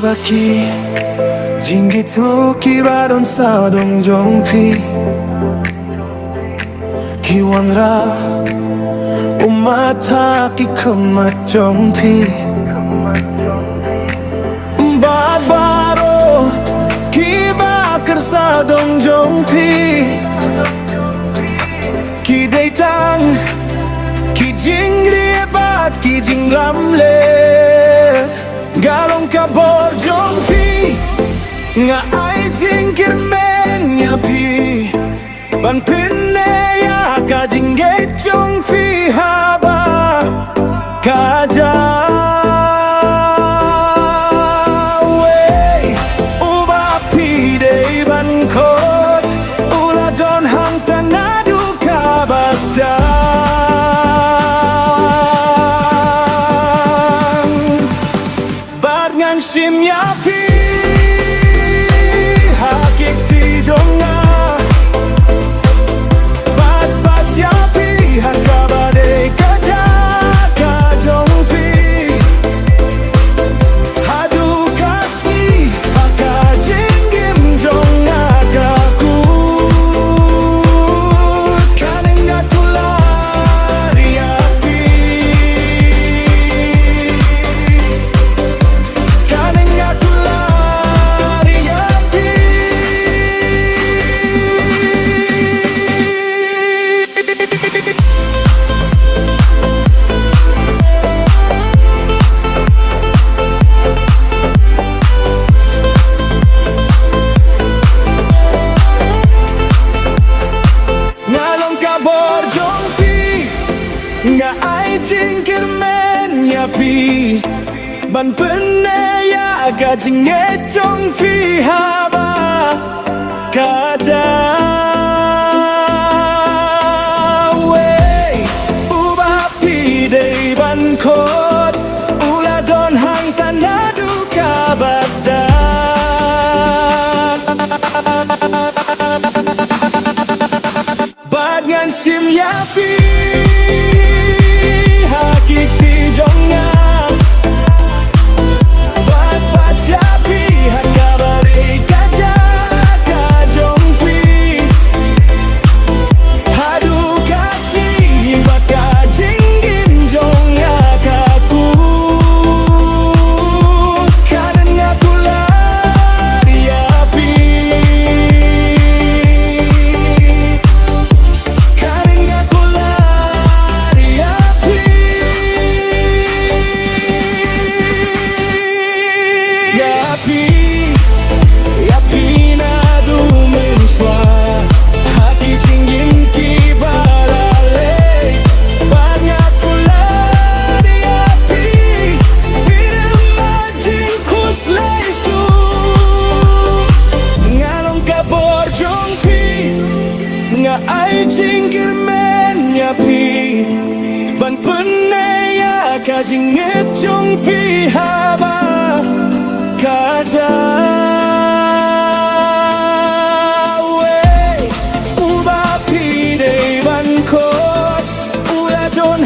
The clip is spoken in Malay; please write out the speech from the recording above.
baki Jingi toki baron sa dong jong pi Kiwan ra umata ki kemat jong pi Baro ki bakar sa dong jong pi Ki datang ki jingri bat ki jinglam le Galong ka borjong pi Nga ai jingkir men nya pi Ban pinne ya ka jingge jong pi haba Kaja Wey Uba pi de ban kot Ula don hang tanadu kabasta Ngan sim ya pi hakik ti jonga bat ya pi hakabade kaja ka jong pi hadu kasni haka jingim jonga ka ku kanenga tulari ya pi Nga ai jingkir men ya pi Ban pene ya ga jinge jong fi haba Kaja Wey Uba pi de ban kot Ula don hang tanadu kabasta Bad ngan sim ya pi hakik ti jonga bat ya pi hakabari kaja ka jong pi hadu kasih baka jinggim jonga ka ku karena ku lari ya pi karena ku lari ya pi Yapi na dumenswa hati jingin ki balale banyak ular yapi film majing kuslai su ngalong ka borjong pi nga ai jingkir men yapi ban pene ya ka jinget jong pi haba Kaja Wey Uba pi de ban kot Ula don